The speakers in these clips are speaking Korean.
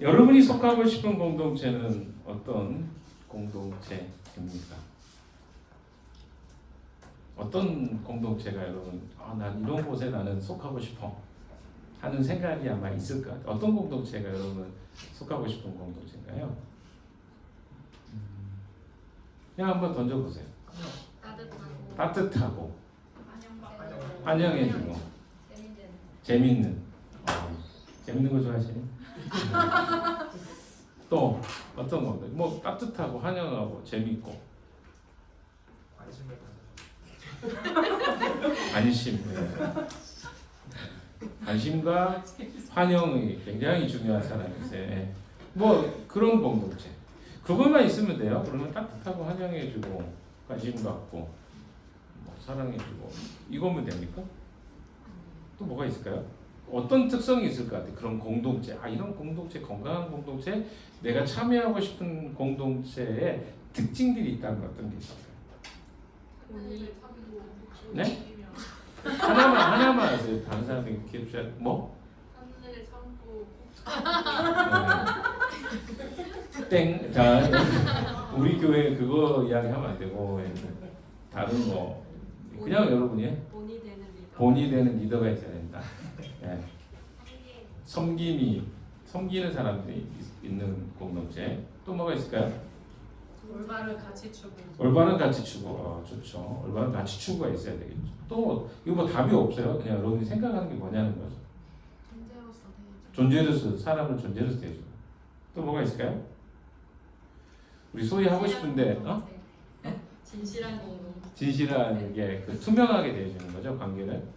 여러분이 속하고 싶은 공동체는 어떤 공동체입니까? 어떤 공동체가 여러분, 난 이런 곳에 나는 속하고 싶어 하는 생각이 아마 있을 것 같아요. 어떤 공동체가 여러분 속하고 싶은 공동체인가요? 그냥 한번 던져보세요. 따뜻하고 환영해주고 재밌는 재밌는 거 좋아하시네. 또 어떤 건데? 뭐 따뜻하고 환영하고 재밌고 관심. 관심과 환영이 굉장히 중요한 사람이세요. 뭐 그런 공동체. 그것만 있으면 돼요. 그러면 따뜻하고 환영해주고 관심 갖고 뭐 사랑해주고 이거면 됩니까? 또 뭐가 있을까요? 어떤 특성이 있을 것 같아요? 그런 공동체. 이런 공동체, 건강한 공동체, 내가 참여하고 싶은 공동체의 특징들이 있다는 것 어떤 게 있을까요? 네? 하나만 하세요. 다른 사람이 기억자 뭐? 하늘을 참고 땡. 자, 우리 교회 그거 이야기하면 안 되고 다른 거 그냥 여러분이 본이 되는 리더가 있어야 된다. 섬기는 사람들이 있는 공동체. 또 뭐가 있을까요? 올바른 가치 추구. 올바른 가치 추구. 좋죠. 올바른 가치 추구가 있어야 되겠죠. 또 이거 뭐 답이 없어요. 그냥 여러분이 생각하는 게 뭐냐는 거죠. 존재로서 사람을 존재로서 대해줘. 또 뭐가 있을까요? 우리 소위 하고 싶은데 진실한 공동. 진실한 게 투명하게 대해주는 거죠. 관계를.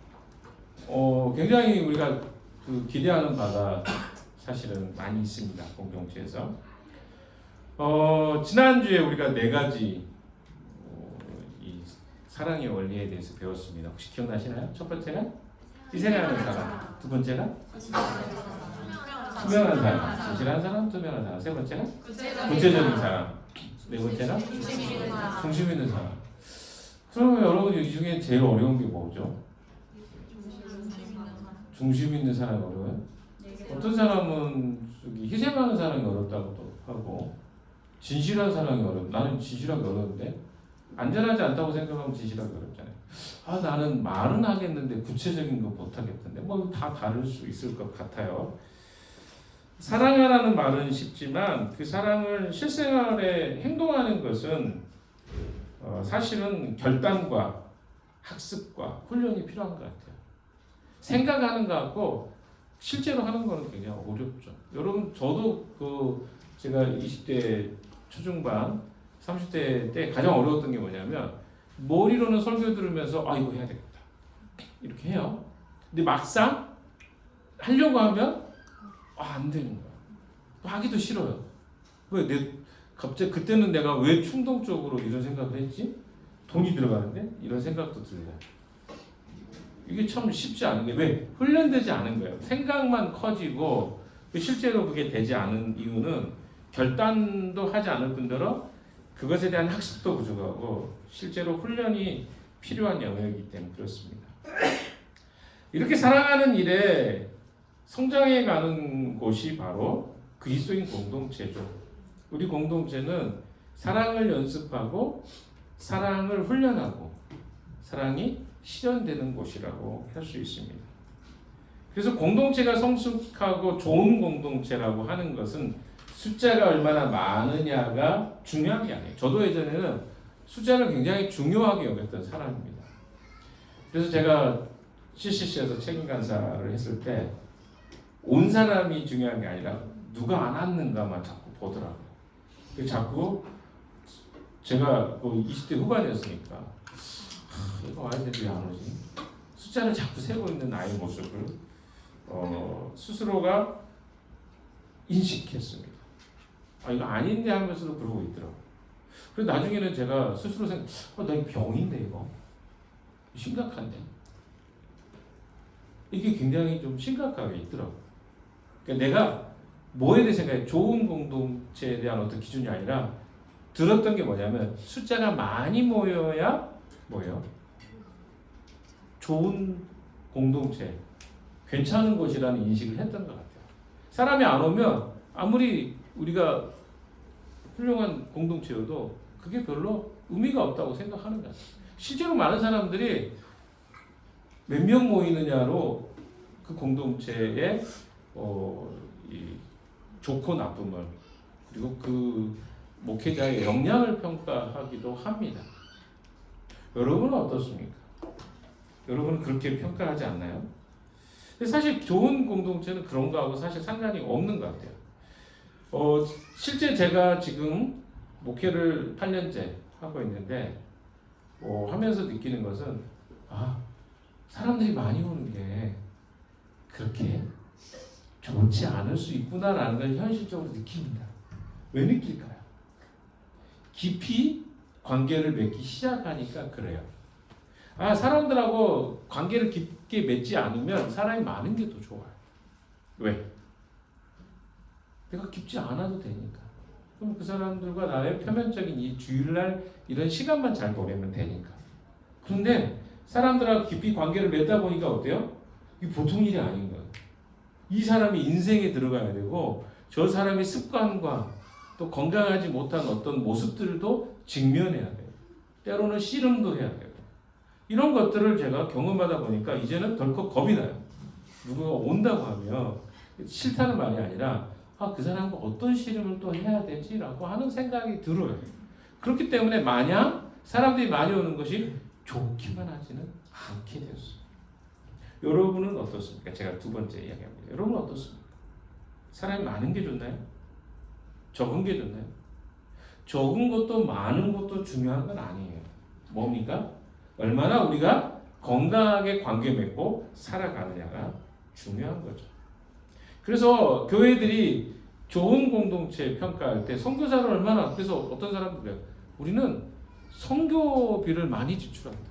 굉장히 우리가 기대하는 바가 사실은 많이 있습니다. 공동체에서. 지난주에 우리가 4가지 이 사랑의 원리에 대해서 배웠습니다. 혹시 기억나시나요? 첫 번째가 희생하는 사람, 두 번째가 투명한 사람, 진실한 사람, 투명한 사람, 세 번째가 구체적인 사람, 네 번째가 중심 있는 사람. 그러면 여러분 이 중에 제일 어려운 게 뭐죠? 중심 있는 사람이 어려워요? 어떤 사람은 희생하는 사람이 어렵다고도 하고 진실한 사람이 나는 진실하기 어려운데 안전하지 않다고 생각하면 진실하기 어렵잖아요. 나는 말은 하겠는데 구체적인 거 못하겠던데 뭐 다 다를 수 있을 것 같아요. 사랑하라는 말은 쉽지만 그 사랑을 실생활에 행동하는 것은 사실은 결단과 학습과 훈련이 필요한 것 같아요. 생각하는 것 같고 실제로 하는 거는 굉장히 어렵죠. 여러분 저도 제가 20대 초중반 30대 때 가장 어려웠던 게 뭐냐면 머리로는 설교 들으면서 이거 해야 되겠다 이렇게 해요. 근데 막상 하려고 하면 안 되는 거야. 하기도 싫어요. 갑자기 그때는 내가 왜 충동적으로 이런 생각을 했지? 돈이 들어가는데 이런 생각도 들고 이게 참 쉽지 않은 게 왜 훈련되지 않은 거예요. 생각만 커지고 실제로 그게 되지 않은 이유는 결단도 하지 않을 뿐더러 그것에 대한 학습도 부족하고 실제로 훈련이 필요한 영역이기 때문에 그렇습니다. 이렇게 사랑하는 일에 성장해 가는 곳이 바로 그리스도인 공동체죠. 우리 공동체는 사랑을 연습하고 사랑을 훈련하고 사랑이 실현되는 곳이라고 할 수 있습니다. 그래서 공동체가 성숙하고 좋은 공동체라고 하는 것은 숫자가 얼마나 많으냐가 중요한 게 아니에요. 저도 예전에는 숫자를 굉장히 중요하게 여겼던 사람입니다. 그래서 제가 CCC에서 책임 간사를 했을 때 온 사람이 중요한 게 아니라 누가 안 왔는가만 자꾸 보더라고요. 자꾸 제가 20대 후반이었으니까 이거 아이들이 왜 안 오지? 숫자를 자꾸 세고 있는 나의 모습을 스스로가 인식했습니다. 이거 아닌데 하면서도 그러고 있더라고요. 그래서 나중에는 제가 스스로 나 이거 병인데 이거 심각한데 이게 굉장히 좀 심각하게 있더라고요. 그러니까 내가 뭐에 대해 생각해? 좋은 공동체에 대한 어떤 기준이 아니라 들었던 게 뭐냐면 숫자가 많이 모여야 뭐예요? 좋은 공동체, 괜찮은 곳이라는 인식을 했던 것 같아요. 사람이 안 오면 아무리 우리가 훌륭한 공동체여도 그게 별로 의미가 없다고 생각하는 거야. 실제로 많은 사람들이 몇 명 모이느냐로 그 공동체의 이 좋고 나쁨을 그리고 그 목회자의 역량을 평가하기도 합니다. 여러분은 어떻습니까? 여러분은 그렇게 평가하지 않나요? 근데 사실 좋은 공동체는 그런 거하고 사실 상관이 없는 것 같아요. 실제 제가 지금 목회를 8년째 하고 있는데 하면서 느끼는 것은 사람들이 많이 오는 게 그렇게 좋지 않을 수 있구나라는 걸 현실적으로 느낍니다. 왜 느낄까요? 깊이 관계를 맺기 시작하니까 그래요. 사람들하고 관계를 깊게 맺지 않으면 사람이 많은 게 더 좋아요. 왜? 내가 깊지 않아도 되니까. 그럼 그 사람들과 나의 표면적인 이 주일날 이런 시간만 잘 보내면 되니까. 그런데 사람들하고 깊이 관계를 맺다 보니까 어때요? 이게 보통 일이 아닌 거예요. 이 사람이 인생에 들어가야 되고 저 사람의 습관과 또 건강하지 못한 어떤 모습들도 직면해야 돼요. 때로는 씨름도 해야 되고 이런 것들을 제가 경험하다 보니까 이제는 덜컥 겁이 나요. 누구가 온다고 하면 싫다는 말이 아니라 그 사람과 어떤 씨름을 또 해야 되지라고 하는 생각이 들어요. 그렇기 때문에 마냥 사람들이 많이 오는 것이 좋기만 하지는 않게 되었어요. 여러분은 어떻습니까? 제가 두 번째 이야기합니다. 여러분은 어떻습니까? 사람이 많은 게 좋나요? 적은 게 좋나요? 적은 것도 많은 것도 중요한 건 아니에요. 뭡니까? 얼마나 우리가 건강하게 관계 맺고 살아가느냐가 중요한 거죠. 그래서 교회들이 좋은 공동체 평가할 때 선교사를 얼마나 그래서 어떤 사람들 그래요. 우리는 선교비를 많이 지출한다.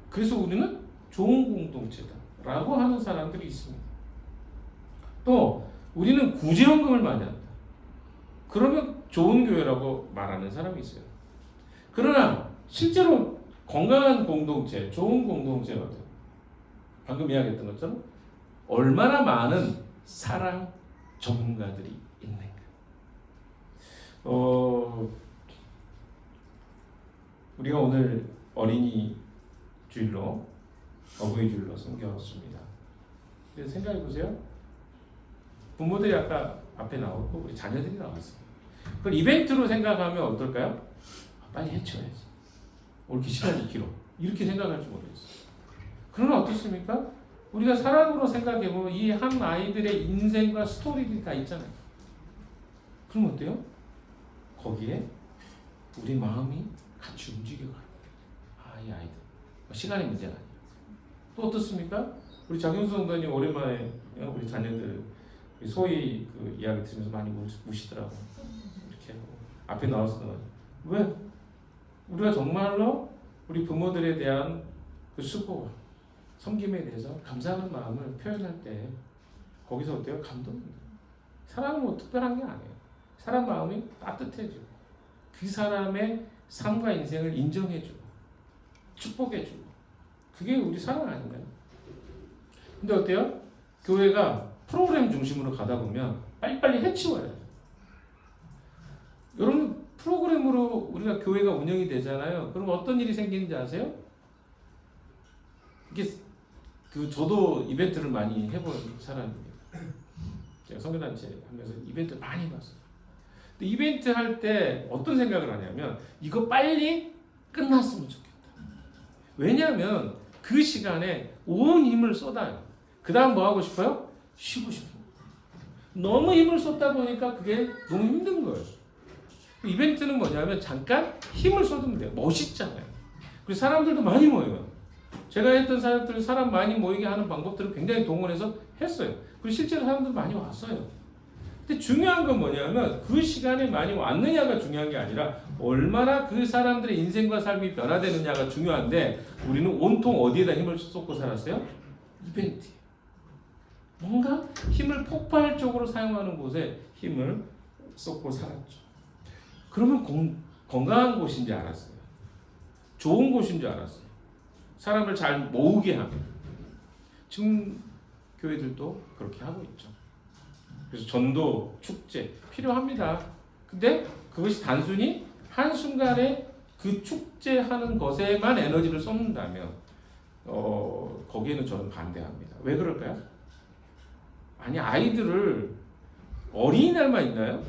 그래서 우리는 좋은 공동체다라고 하는 사람들이 있습니다. 또 우리는 구제헌금을 많이 한다. 그러면 좋은 교회라고 말하는 사람이 있어요. 그러나 실제로 건강한 공동체, 좋은 공동체거든. 방금 이야기했던 것처럼 얼마나 많은 사랑 전문가들이 있는가. 우리가 오늘 어린이 주일로 어버이 주일로 섬겼습니다. 생각해 보세요. 부모들이 아까 앞에 나왔고 우리 자녀들이 나왔어요. 그걸 이벤트로 생각하면 어떨까요? 빨리 해쳐야지. 올 시간이 길어. 이렇게 생각할지 모르겠어요. 그러나 어떻습니까? 우리가 사람으로 생각해보면 이 한 아이들의 인생과 스토리들이 다 있잖아요. 그럼 어때요? 거기에 우리 마음이 같이 움직여가요. 이 아이들. 시간의 문제가 아니에요. 또 어떻습니까? 우리 장윤수 성도님 오랜만에 우리 자녀들 소위 그 이야기 들으면서 많이 우시더라고. 이렇게 앞에 나와서 왜? 우리가 정말로 우리 부모들에 대한 그 수고와 섬김에 대해서 감사하는 마음을 표현할 때 거기서 어때요? 감동입니다. 사람은 뭐 특별한 게 아니에요. 사람 마음이 따뜻해지고 그 사람의 삶과 인생을 인정해주고 축복해주고 그게 우리 사랑 아닌가요? 근데 어때요? 교회가 프로그램 중심으로 가다 보면 빨리빨리 해치워야 돼요. 여러분 프로그램으로 우리가 교회가 운영이 되잖아요. 그럼 어떤 일이 생기는지 아세요? 이게 저도 이벤트를 많이 해본 사람입니다. 제가 선교단체 하면서 이벤트 많이 봤어요. 근데 이벤트 할 때 어떤 생각을 하냐면 이거 빨리 끝났으면 좋겠다. 왜냐하면 그 시간에 온 힘을 쏟아요. 그 다음 뭐 하고 싶어요? 쉬고 싶어요. 너무 힘을 쏟다 보니까 그게 너무 힘든 거예요. 이벤트는 뭐냐면 잠깐 힘을 쏟으면 돼요. 멋있잖아요. 그리고 사람들도 많이 모여요. 제가 했던 사람들 사람 많이 모이게 하는 방법들을 굉장히 동원해서 했어요. 그리고 실제로 사람들 많이 왔어요. 근데 중요한 건 뭐냐면 그 시간에 많이 왔느냐가 중요한 게 아니라 얼마나 그 사람들의 인생과 삶이 변화되느냐가 중요한데 우리는 온통 어디에다 힘을 쏟고 살았어요? 이벤트에. 뭔가 힘을 폭발적으로 사용하는 곳에 힘을 쏟고 살았죠. 그러면 건강한 곳인지 알았어요. 좋은 곳인 줄 알았어요. 사람을 잘 모으게 하는. 지금 교회들도 그렇게 하고 있죠. 그래서 전도, 축제 필요합니다. 근데 그것이 단순히 한순간에 그 축제하는 것에만 에너지를 쏟는다면 거기에는 저는 반대합니다. 왜 그럴까요? 아니 아이들을 어린이날만 있나요?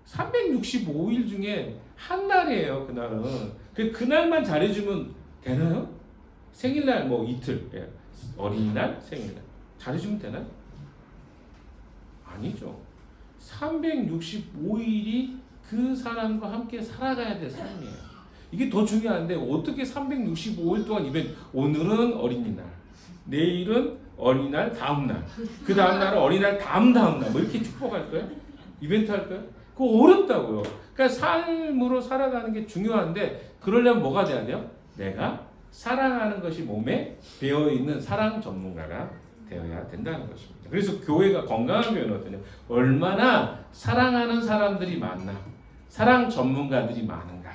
365일 중에 한 날이에요. 그날은. 그날만 잘해주면 되나요? 생일날 뭐 이틀, 어린이날, 생일날 잘해주면 되나요? 아니죠. 365일이 그 사람과 함께 살아가야 될 삶이에요. 이게 더 중요한데 어떻게 365일 동안 이벤트, 오늘은 어린이날, 내일은 어린이날 다음날, 그 다음날은 어린이날 다음날 뭐 이렇게 축복할까요? 이벤트 할까요? 그거 어렵다고요. 그러니까 삶으로 살아가는 게 중요한데 그러려면 뭐가 돼야 돼요? 내가 사랑하는 것이 몸에 배어있는 사랑 전문가가 되어야 된다는 것입니다. 그래서 교회가 건강한 교회는 어떠냐? 얼마나 사랑하는 사람들이 많나, 사랑 전문가들이 많은가,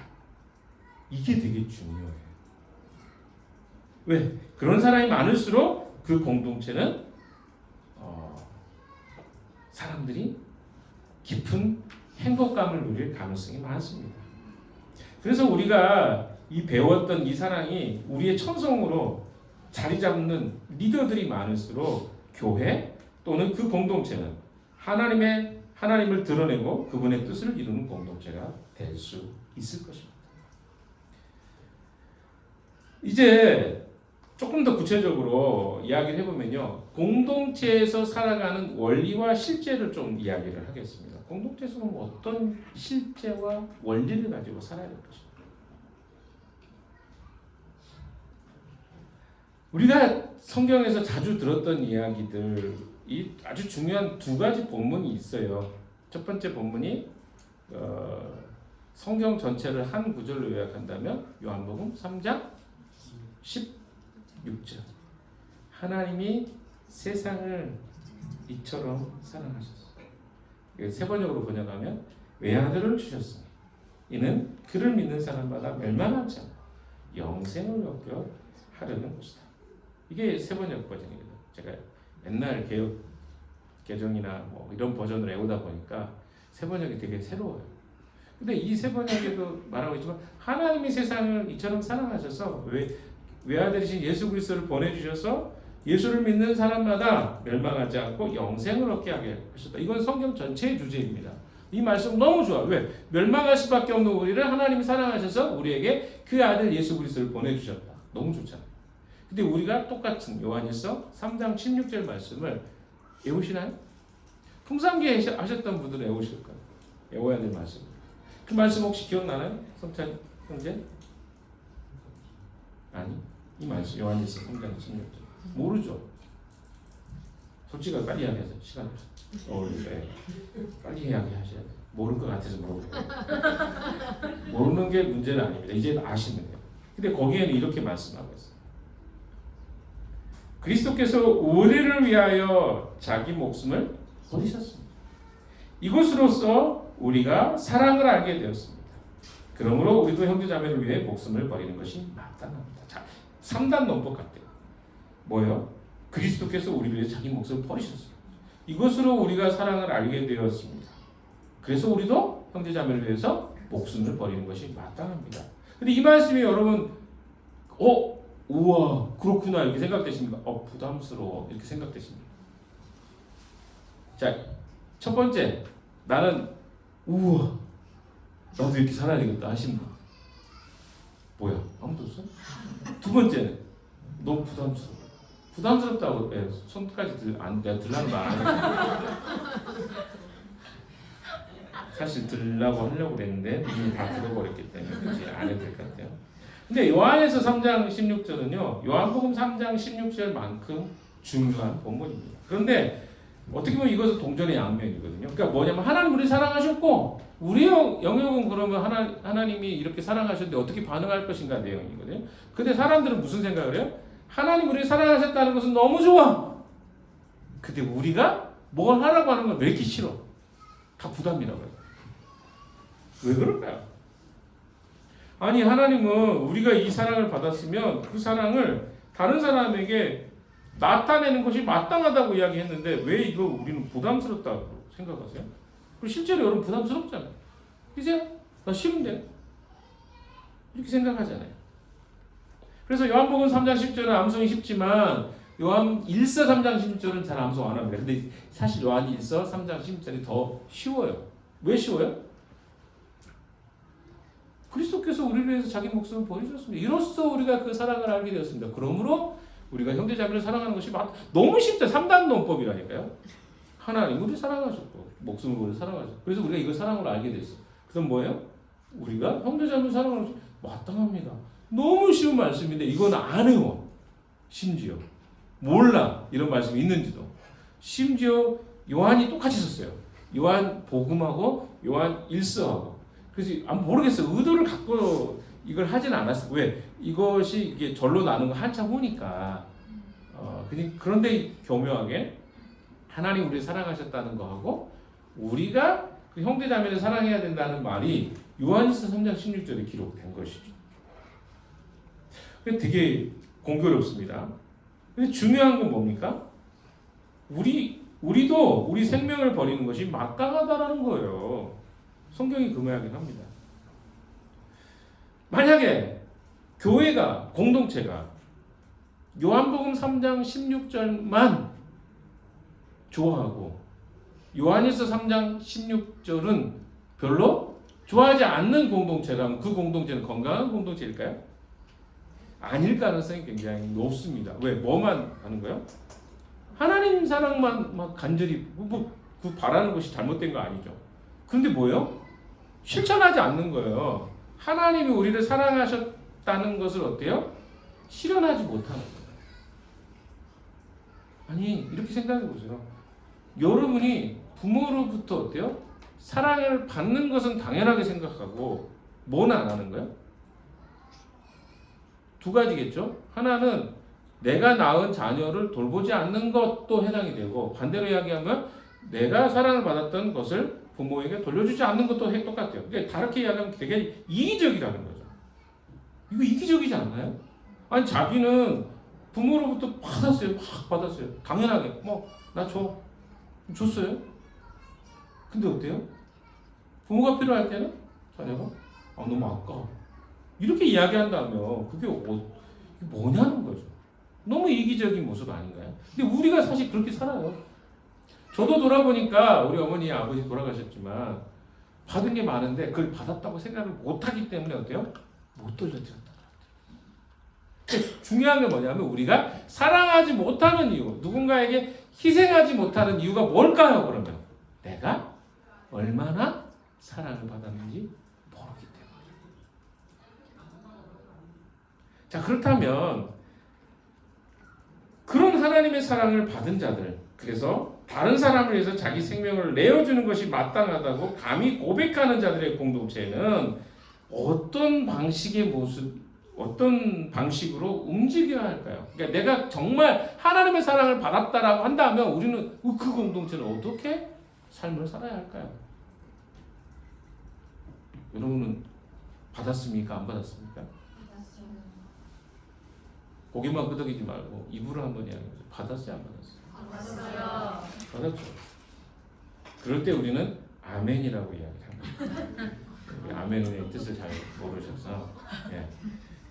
이게 되게 중요해요. 왜? 그런 사람이 많을수록 그 공동체는 사람들이 깊은 행복감을 누릴 가능성이 많습니다. 그래서 우리가 이 배웠던 이 사랑이 우리의 천성으로 자리 잡는 리더들이 많을수록 교회 또는 그 공동체는 하나님을 드러내고 그분의 뜻을 이루는 공동체가 될 수 있을 것입니다. 이제 조금 더 구체적으로 이야기를 해보면요, 공동체에서 살아가는 원리와 실제를 좀 이야기를 하겠습니다. 공동체에서는 어떤 실제와 원리를 가지고 살아야 될 것입니다. 우리가 성경에서 자주 들었던 이야기들이 아주 중요한 두 가지 본문이 있어요. 첫 번째 본문이 성경 전체를 한 구절로 요약한다면 요한복음 3장 16절. 하나님이 세상을 이처럼 사랑하셨어요. 세 번역으로 번역하면 외아들을 주셨으니 이는 그를 믿는 사람마다 멸망하지 않고 영생을 얻게 하려는 것이다. 이게 세 번역 버전입니다. 제가 옛날 개정이나 뭐 이런 버전을 외우다 보니까 세 번역이 되게 새로워요. 근데 이 세 번역에도 말하고 있지만 하나님이 세상을 이처럼 사랑하셔서 외아들이신 예수 그리스도를 보내주셔서 예수를 믿는 사람마다 멸망하지 않고 영생을 얻게 하게 하셨다. 이건 성경 전체의 주제입니다. 이 말씀 너무 좋아. 왜? 멸망할 수밖에 없는 우리를 하나님이 사랑하셔서 우리에게 그 아들 예수 그리스도를 보내주셨다. 너무 좋잖아요. 근데 우리가 똑같은 요한일서 3장 16절 말씀을 외우시나요? 풍산기 하셨던 분들은 외우실 거예요. 외워야 될 말씀. 그 말씀 혹시 기억나나요? 성찬 형제? 아니, 이 말씀 요한일서 3장 16절 모르죠? 솔직하게 빨리 이야기하세요. 시간 없어요. 빨리 이야기하셔야 돼요. 모를 것 같아서 물어보는 거예요. 모르는 게 문제는 아닙니다. 이제 아시면 돼요. 근데 거기에는 이렇게 말씀하고 있어요. 그리스도께서 우리를 위하여 자기 목숨을 버리셨습니다. 이것으로써 우리가 사랑을 알게 되었습니다. 그러므로 우리도 형제자매를 위해 목숨을 버리는 것이 마땅합니다. 자, 3단 논법 같아요. 뭐예요? 그리스도께서 우리를 위해 자기 목숨을 버리셨어요. 이것으로 우리가 사랑을 알게 되었습니다. 그래서 우리도 형제자매를 위해서 목숨을 버리는 것이 마땅합니다. 근데 이 말씀이 여러분 우와 그렇구나 이렇게 생각되십니까? 부담스러워 이렇게 생각되십니까? 자, 첫 번째 나는 우와 나도 이렇게 살아야 되겠다 하신 분 뭐야? 아무도 없어? 두 번째는 너무 부담스럽다고 손까지 내가 들라는 말 안 해. 사실 들라고 하려고 그랬는데 이미 다 들어버렸기 때문에 이제 안 해도 될 것 같아요. 근데 요한에서 3장 16절은요 요한복음 3장 16절만큼 중요한 본문입니다. 그런데 어떻게 보면 이것은 동전의 양면이거든요. 그러니까 뭐냐면 하나님 우리 사랑하셨고 우리의 영역은 그러면 하나님이 이렇게 사랑하셨는데 어떻게 반응할 것인가 내용이거든요. 근데 사람들은 무슨 생각을 해요? 하나님 우리를 사랑하셨다는 것은 너무 좋아. 근데 우리가 뭘 하라고 하는 건 왜 이렇게 싫어? 다 부담이라고 해요. 왜 그럴까요? 아니 하나님은 우리가 이 사랑을 받았으면 그 사랑을 다른 사람에게 나타내는 것이 마땅하다고 이야기했는데 왜 이거 우리는 부담스럽다고 생각하세요? 그리고 실제로 여러분 부담스럽잖아요. 희세야? 나 싫은데? 이렇게 생각하잖아요. 그래서 요한복음 3장 10절은 암송이 쉽지만 요한 1서 3장 10절은 잘 암송 안 합니다. 근데 사실 요한 1서 3장 10절이 더 쉬워요. 왜 쉬워요? 그리스도께서 우리를 위해서 자기 목숨을 버리셨습니다. 이로써 우리가 그 사랑을 알게 되었습니다. 그러므로 우리가 형제자매를 사랑하는 것이 너무 쉽다. 3단 논법이라니까요. 하나님 우리 사랑하셨고 목숨을 버려 사랑하셨고 그래서 우리가 이거 사랑으로 알게 됐어. 그럼 뭐예요? 우리가 형제자매를 사랑하는 것이 마땅합니다. 너무 쉬운 말씀인데 이건 안 외워. 심지어 몰라 이런 말씀이 있는지도. 심지어 요한이 똑같이 썼어요. 요한 복음하고 요한 1서하고. 그래서 모르겠어요. 의도를 갖고 이걸 하진 않았어요. 왜? 이것이 이게 절로 나는 거 한참 후니까. 그런데 교묘하게 하나님 우리를 사랑하셨다는 거하고 우리가 그 형제자매를 사랑해야 된다는 말이 요한일서 3장 16절에 기록된 것이죠. 되게 공교롭습니다. 근데 중요한 건 뭡니까? 우리도 우리 생명을 버리는 것이 마땅하다라는 거예요. 성경이 그 모양이긴 합니다. 만약에 교회가 공동체가 요한복음 3장 16절만 좋아하고 요한일서 3장 16절은 별로 좋아하지 않는 공동체라면 그 공동체는 건강한 공동체일까요? 아닐 가능성이 굉장히 높습니다. 왜? 뭐만 하는 거예요? 하나님 사랑만 막 간절히 그 바라는 것이 잘못된 거 아니죠. 그런데 뭐예요? 실천하지 않는 거예요. 하나님이 우리를 사랑하셨다는 것을 어때요? 실현하지 못하는 거예요. 아니 이렇게 생각해 보세요. 여러분이 부모로부터 어때요? 사랑을 받는 것은 당연하게 생각하고 뭐는 안 하는 거예요? 두 가지겠죠. 하나는 내가 낳은 자녀를 돌보지 않는 것도 해당이 되고 반대로 이야기하면 내가 사랑을 받았던 것을 부모에게 돌려주지 않는 것도 똑같아요. 그러니까 다르게 이야기하면 되게 이기적이라는 거죠. 이거 이기적이지 않나요? 아니 자기는 부모로부터 받았어요. 막 받았어요. 당연하게 나 줬어요. 근데 어때요? 부모가 필요할 때는 자녀가 너무 아까워. 이렇게 이야기한다면 그게 뭐냐는 거죠. 너무 이기적인 모습 아닌가요? 근데 우리가 사실 그렇게 살아요. 저도 돌아보니까 우리 어머니 아버지 돌아가셨지만 받은 게 많은데 그걸 받았다고 생각을 못하기 때문에 어때요? 못 돌려드렸다. 중요한 게 뭐냐면 우리가 사랑하지 못하는 이유, 누군가에게 희생하지 못하는 이유가 뭘까요? 그러면 내가 얼마나 사랑을 받았는지 모르기 때문에. 자, 그렇다면 그런 하나님의 사랑을 받은 자들, 그래서 다른 사람을 위해서 자기 생명을 내어주는 것이 마땅하다고 감히 고백하는 자들의 공동체는 어떤 방식의 모습, 어떤 방식으로 움직여야 할까요? 그러니까 내가 정말 하나님의 사랑을 받았다라고 한다면 우리는 그 공동체는 어떻게 삶을 살아야 할까요? 여러분은 받았습니까? 안 받았습니까? 고개만 끄덕이지 말고 입으로 한번 이야기해보세요. 받았어요? 안 받았어요? 받았어요. 받았죠. 그럴 때 우리는 아멘이라고 이야기합니다. 아멘의 뜻을 잘 모르셔서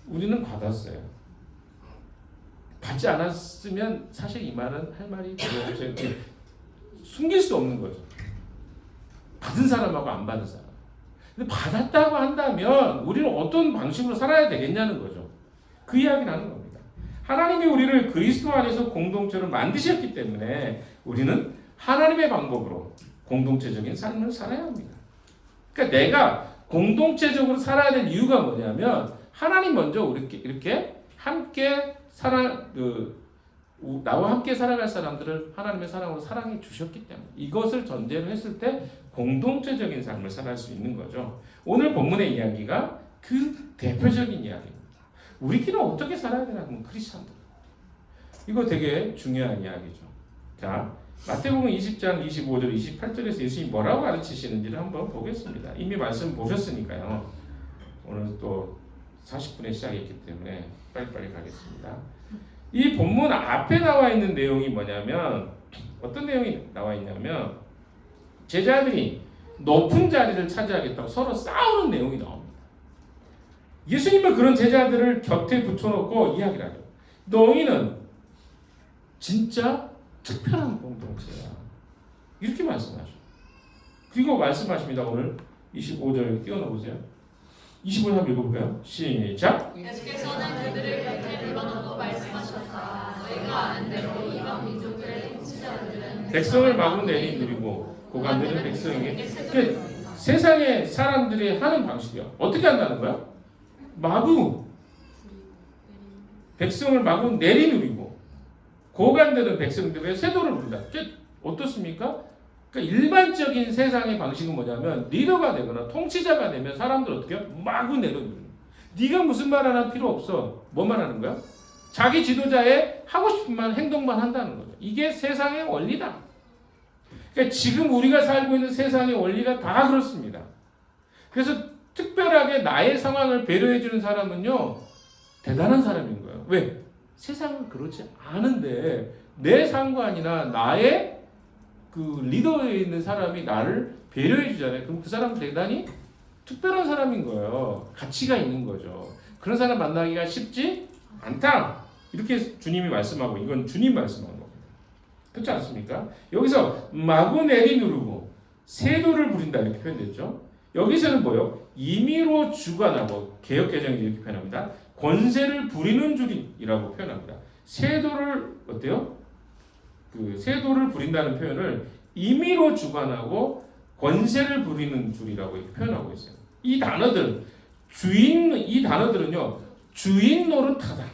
우리는 받았어요. 받지 않았으면 사실 이 말은 할 말이 별로 없어요. 숨길 수 없는 거죠. 받은 사람하고 안 받은 사람. 근데 받았다고 한다면 우리는 어떤 방식으로 살아야 되겠냐는 거죠. 그 이야기를 하는 겁니다. 하나님이 우리를 그리스도 안에서 공동체로 만드셨기 때문에 우리는 하나님의 방법으로 공동체적인 삶을 살아야 합니다. 그러니까 내가 공동체적으로 살아야 될 이유가 뭐냐면 하나님 먼저 이렇게 함께 나와 함께 살아갈 사람들을 하나님의 사랑으로 사랑해 주셨기 때문에 이것을 전제로 했을 때 공동체적인 삶을 살아갈 수 있는 거죠. 오늘 본문의 이야기가 그 대표적인 이야기입니다. 우리끼리 어떻게 살아야 되나 하면 크리스찬들. 이거 되게 중요한 이야기죠. 자, 마태복음 20장 25절 28절에서 예수님이 뭐라고 가르치시는지를 한번 보겠습니다. 이미 말씀 보셨으니까요. 오늘 또 40분에 시작했기 때문에 빨리빨리 가겠습니다. 이 본문 앞에 나와 있는 내용이 뭐냐면 어떤 내용이 나와 있냐면 제자들이 높은 자리를 차지하겠다고 서로 싸우는 내용이 나옵니다. 예수님은 그런 제자들을 곁에 붙여놓고 이야기를 하죠. 너희는 진짜 특별한 공동체야. 이렇게 말씀하죠. 그리고 말씀하십니다. 오늘 25절 띄워놓으세요. 25절 한번 읽어볼까요? 시작. 예수께서는 그들을 곁에 불러놓고 말씀하셨다. 너희가 아는 대로 이방 민족들의 통치자들은 백성을 마구 내리누리고 고관들은 백성에게 세상의 사람들이 하는 방식이야. 어떻게 한다는 거야? 마구 백성을 마구 내리누리고 고관들은 백성들의 세도를 부른다. 어떻습니까? 그러니까 일반적인 세상의 방식은 뭐냐면 리더가 되거나 통치자가 되면 사람들 어떻게 해요? 마구 내려누리는. 네가 무슨 말 하나 필요 없어. 뭐만 하는 거야? 자기 지도자의 하고 싶은 말 행동만 한다는 거죠. 이게 세상의 원리다. 그러니까 지금 우리가 살고 있는 세상의 원리가 다 그렇습니다. 그래서 특별하게 나의 상황을 배려해 주는 사람은요 대단한 사람인 거예요. 왜? 세상은 그렇지 않은데 내 상관이나 나의 그 리더에 있는 사람이 나를 배려해 주잖아요. 그럼 그 사람은 대단히 특별한 사람인 거예요. 가치가 있는 거죠. 그런 사람 만나기가 쉽지 않다. 이렇게 주님이 말씀하고 이건 주님 말씀하는 겁니다. 그렇지 않습니까? 여기서 마구 내리누르고 세도를 부린다 이렇게 표현됐죠. 여기서는 뭐요? 임의로 주관하고 개역개정이 이렇게 표현합니다. 권세를 부리는 줄이라고 표현합니다. 세도를 어때요? 그 세도를 부린다는 표현을 임의로 주관하고 권세를 부리는 줄이라고 이렇게 표현하고 있어요. 이 단어들은요 주인 노릇하다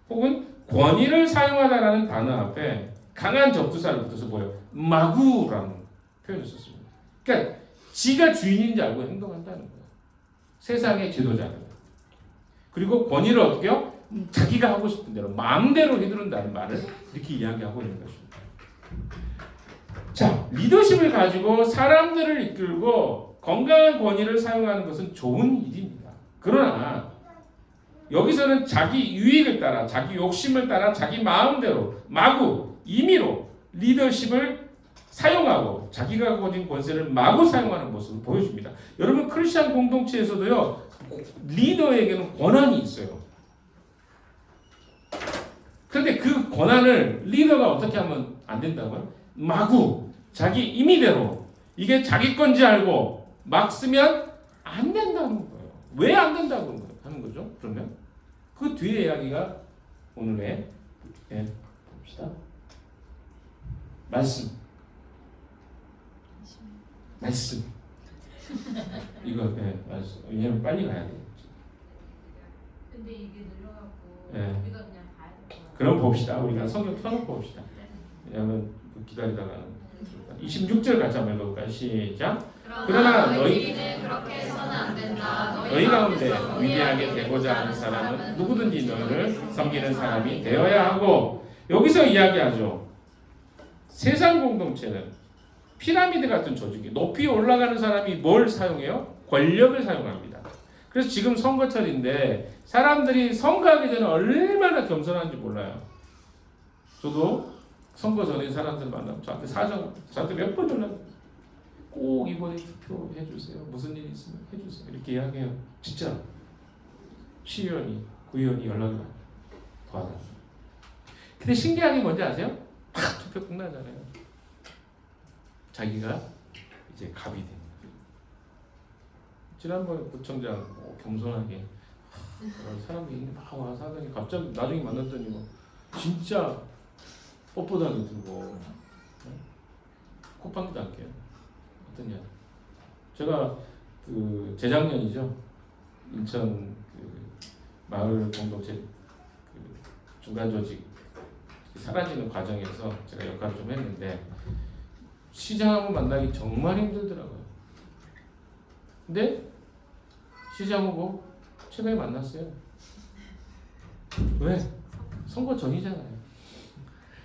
혹은 권위를 사용하다라는 단어 앞에 강한 접두사를 붙여서 뭐예요? 마구라는 표현을 썼습니다. 그러니까 지가 주인인지 알고 행동한다는 거예요. 세상의 지도자는. 그리고 권위를 어떻게 해요? 자기가 하고 싶은 대로 마음대로 휘두른다는 말을 이렇게 이야기하고 있는 것입니다. 자, 리더십을 가지고 사람들을 이끌고 건강한 권위를 사용하는 것은 좋은 일입니다. 그러나 여기서는 자기 유익을 따라 자기 욕심을 따라 자기 마음대로 마구 임의로 리더십을 사용하고 자기가 가진 권세를 마구 사용하는 모습을 보여줍니다. 여러분 크리스천 공동체에서도요 리더에게는 권한이 있어요. 그런데 그 권한을 리더가 어떻게 하면 안 된다고요? 마구 자기 임의대로 이게 자기 건지 알고 막 쓰면 안 된다는 거예요. 왜 안 된다고 하는 거죠? 그러면 그 뒤에 이야기가 오늘의 봅시다. 말씀. 이거 말씀. 왜냐면 빨리 가야 돼. 근데 이게 늘려갖고 네. 우리가 그냥 봐야 될 거야. 그럼 봅시다. 우리가 성경 펴놓고 봅시다. 왜냐면 기다리다가 26절 같이 한번 읽어볼까요? 시작. 그러나 너희는 그렇게 해서는 안 된다. 너희 가운데 위대하게 되고자 하는 사람은 누구든지 너희를 섬기는 사람이 되어야 하고 여기서 이야기하죠. 세상 공동체는 피라미드 같은 조직이 높이 올라가는 사람이 뭘 사용해요? 권력을 사용합니다. 그래서 지금 선거철인데 사람들이 선거하기 전에 얼마나 겸손한지 몰라요. 저도 선거 전에 사람들 만나면 저한테 저한테 몇 번 연락 꼭 이번에 투표해 주세요. 무슨 일 있으면 해주세요. 이렇게 이야기해요. 진짜 시의원이 구의원이 연락이 와요. 도와달라고. 근데 신기한 게 뭔지 아세요? 팍 투표 끝나잖아요. 자기가 이제 갑이 됩니다. 지난번에 구청장 겸손하게 사람들이 막 와서 하더니 갑자기 나중에 만났더니 뭐 진짜 뻣뻣하게 들고 콧방귀도 안 껴요. 어떠냐? 제가 그 재작년이죠. 인천 그 마을 공동체 그 중간 조직 사라지는 과정에서 제가 역할을 좀 했는데 시장하고 만나기 정말 힘들더라고요. 근데 시장 후보 최근에 만났어요. 왜? 선거 전이잖아요.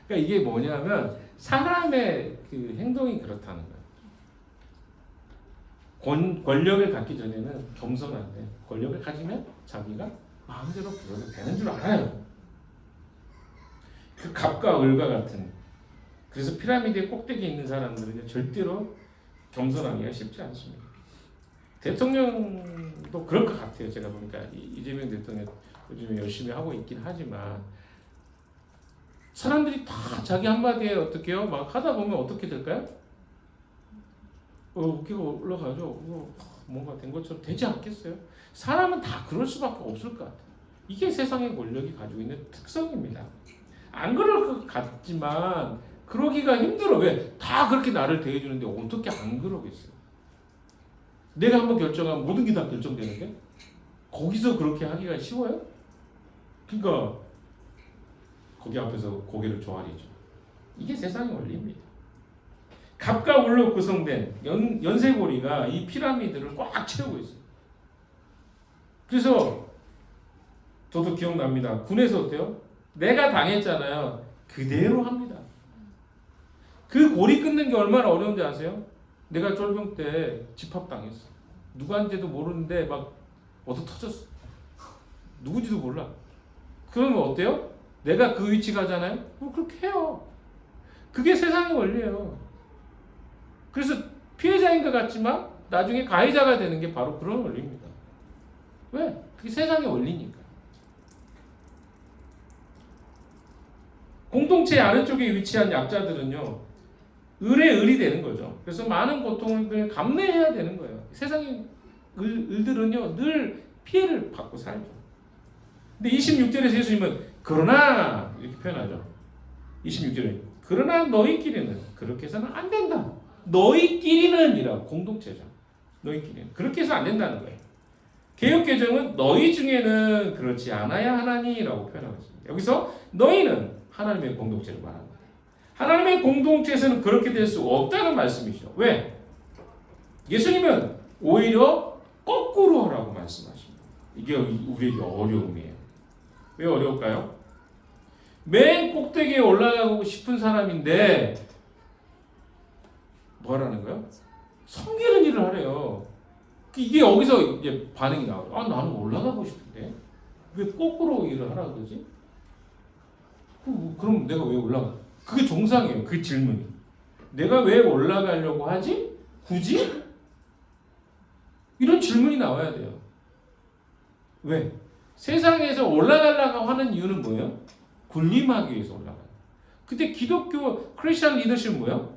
그러니까 이게 뭐냐면 사람의 그 행동이 그렇다는 거예요. 권력을 갖기 전에는 겸손한데 권력을 가지면 자기가 마음대로 불러도 되는 줄 알아요. 그 갑과 을과 같은 그래서 피라미드의 꼭대기에 있는 사람들은 절대로 겸손하기가 쉽지 않습니다. 대통령도 그럴 것 같아요. 제가 보니까 이재명 대통령 요즘에 열심히 하고 있긴 하지만 사람들이 다 자기 한마디에 어떻게요? 막 하다 보면 어떻게 될까요? 어깨가 올라가죠. 뭔가 된 것처럼 되지 않겠어요? 사람은 다 그럴 수밖에 없을 것 같아요. 이게 세상의 권력이 가지고 있는 특성입니다. 안 그럴 것 같지만 그러기가 힘들어. 왜? 다 그렇게 나를 대해주는데 어떻게 안 그러겠어요? 내가 한번 결정하면 모든 게 다 결정되는데 거기서 그렇게 하기가 쉬워요? 그러니까 거기 앞에서 고개를 조아리죠. 이게 세상의 원리입니다. 갑과 울로 구성된 연쇄고리가 이 피라미드를 꽉 채우고 있어요. 그래서 저도 기억납니다. 군에서 어때요? 내가 당했잖아요. 그대로 합니다. 그 고리 끊는 게 얼마나 어려운지 아세요? 내가 쫄병 때 집합당했어. 누구한테도 모르는데 막 얻어 터졌어. 누군지도 몰라. 그러면 어때요? 내가 그 위치 가잖아요? 그렇게 해요. 그게 세상의 원리예요. 그래서 피해자인 것 같지만 나중에 가해자가 되는 게 바로 그런 원리입니다. 왜? 그게 세상의 원리니까. 공동체 아래쪽에 위치한 약자들은요, 을의 을이 되는 거죠. 그래서 많은 고통을 그냥 감내해야 되는 거예요. 세상의 을들은요, 늘 피해를 받고 살죠. 근데 26절에서 예수님은 그러나 이렇게 표현하죠. 26절에 그러나 너희끼리는 그렇게 해서는 안 된다. 너희끼리는 이라고 공동체죠. 너희끼리는 그렇게 해서 안 된다는 거예요. 개역개정은 너희 중에는 그렇지 않아야 하나니라고 표현하고 있습니다. 여기서 너희는 하나님의 공동체를 말합니다. 하나님의 공동체에서는 그렇게 될 수 없다는 말씀이죠. 왜? 예수님은 오히려 거꾸로 하라고 말씀하십니다. 이게 우리에게 어려움이에요. 왜 어려울까요? 맨 꼭대기에 올라가고 싶은 사람인데 뭐하라는 거예요? 섬기는 일을 하래요. 이게 여기서 이제 반응이 나와요. 아, 나는 올라가고 싶은데 왜 거꾸로 일을 하라 그러지? 그럼 내가 왜 올라가? 그게 정상이에요. 그 질문이. 내가 왜 올라가려고 하지? 굳이? 이런 질문이 나와야 돼요. 왜? 세상에서 올라가려고 하는 이유는 뭐예요? 군림하기 위해서 올라가요. 근데 기독교 크리스천 리더십은 뭐예요?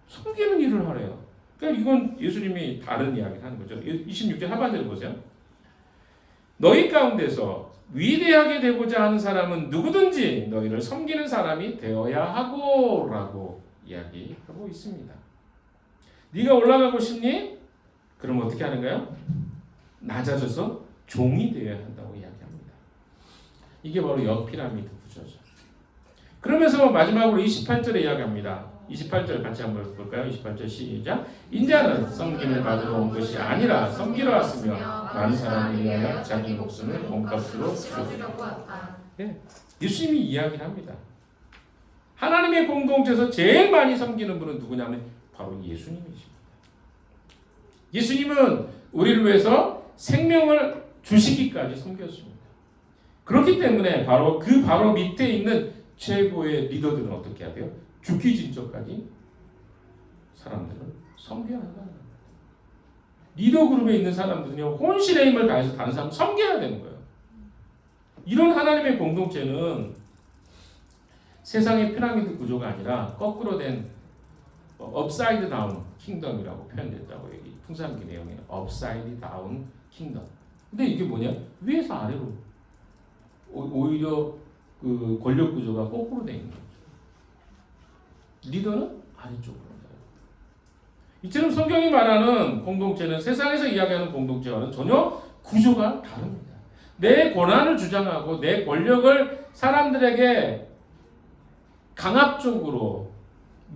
섬기는 일을 하래요. 그러니까 이건 예수님이 다른 이야기를 하는 거죠. 26절 하반절을 보세요. 너희 가운데서 위대하게 되고자 하는 사람은 누구든지 너희를 섬기는 사람이 되어야 하고 라고 이야기하고 있습니다. 네가 올라가고 싶니? 그럼 어떻게 하는가요? 낮아져서 종이 되어야 한다고 이야기합니다. 이게 바로 역피라미드 구조죠. 그러면서 마지막으로 28절에 이야기합니다. 28절 같이 한번 볼까요? 28절 시작. 인자는 섬김을 받으러 온 것이 아니라 섬기러 왔으며 많은 사람을 위하여 자기 목숨을 몸값으로 주려고 왔다. 네. 예수님이 이야기를 합니다. 하나님의 공동체에서 제일 많이 섬기는 분은 누구냐면 바로 예수님이십니다. 예수님은 우리를 위해서 생명을 주시기까지 섬겼습니다. 그렇기 때문에 바로 밑에 있는 최고의 리더들은 어떻게 해야 돼요? 죽기 진짜까지 사람들을 섬겨야 한다는 겁니다. 리더 그룹에 있는 사람들은요, 혼신의 힘을 다해서 다른 사람을 섬겨야 되는 거예요. 이런 하나님의 공동체는 세상의 피라미드 구조가 아니라 거꾸로 된 업사이드 다운 킹덤이라고 표현됐다고 여기 풍산기 내용에 업사이드 다운 킹덤. 근데 이게 뭐냐? 위에서 아래로 오히려 그 권력 구조가 거꾸로 되어 있는 거죠. 리더는 아래쪽으로. 이처럼 성경이 말하는 공동체는 세상에서 이야기하는 공동체와는 전혀 구조가 다릅니다. 내 권한을 주장하고 내 권력을 사람들에게 강압적으로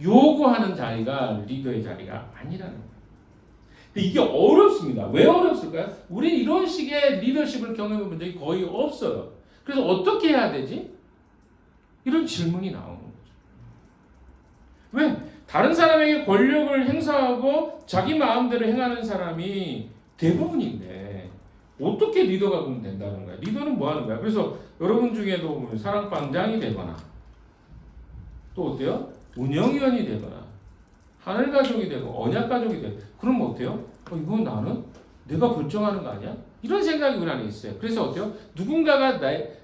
요구하는 자리가 리더의 자리가 아니라는 거예요. 근데 이게 어렵습니다. 왜 어렵을까요? 우리는 이런 식의 리더십을 경험해 본 적이 거의 없어요. 그래서 어떻게 해야 되지? 이런 질문이 나오는 거죠. 왜? 다른 사람에게 권력을 행사하고 자기 마음대로 행하는 사람이 대부분인데 어떻게 리더가 그러면 된다는 거야? 리더는 뭐 하는 거야? 그래서 여러분 중에도 사랑방장이 되거나 또 어때요? 운영위원이 되거나 하늘 가족이 되고 언약 가족이 되고 그러면 어때요? 이건 나는 내가 결정하는 거 아니야? 이런 생각이 우리 안에 있어요. 그래서 어때요? 누군가가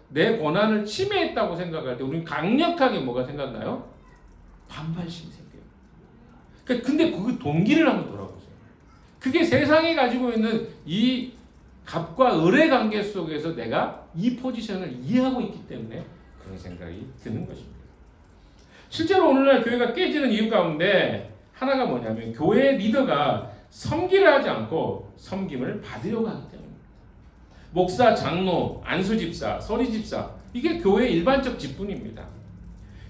내 권한을 침해했다고 생각할 때 우리는 강력하게 뭐가 생각나요? 반발심이 생겨요. 근데 그 동기를 한번 돌아보세요. 그게 세상이 가지고 있는 이 갑과 을의 관계 속에서 내가 이 포지션을 이해하고 있기 때문에 그런 생각이 드는 것입니다. 실제로 오늘날 교회가 깨지는 이유 가운데 하나가 뭐냐면 교회 리더가 섬기를 하지 않고 섬김을 받으려고 하기 때문입니다. 목사, 장로, 안수집사, 서리집사 이게 교회의 일반적 직분입니다.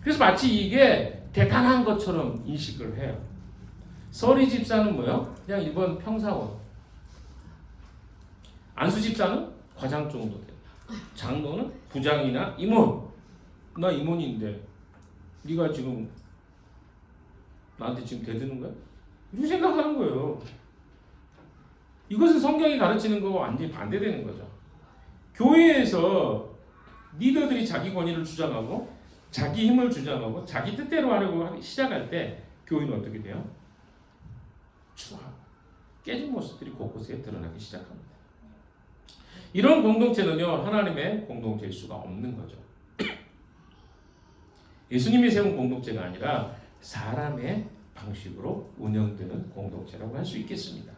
그래서 마치 이게 대단한 것처럼 인식을 해요. 서리집사는 뭐요? 그냥 일반 평사원. 안수집사는 과장 정도 돼요. 장로는 부장이나 임원. 나 임원인데 네가 지금 나한테 지금 대드는 거야? 이렇게 생각하는 거예요. 이것은 성경이 가르치는 거와 완전히 반대되는 거죠. 교회에서 리더들이 자기 권위를 주장하고 자기 힘을 주장하고 자기 뜻대로 하려고 시작할 때 교회는 어떻게 돼요? 추하고 깨진 모습들이 곳곳에 드러나기 시작합니다. 이런 공동체는요 하나님의 공동체일 수가 없는 거죠. 예수님이 세운 공동체가 아니라 사람의 방식으로 운영되는 공동체라고 할 수 있겠습니다.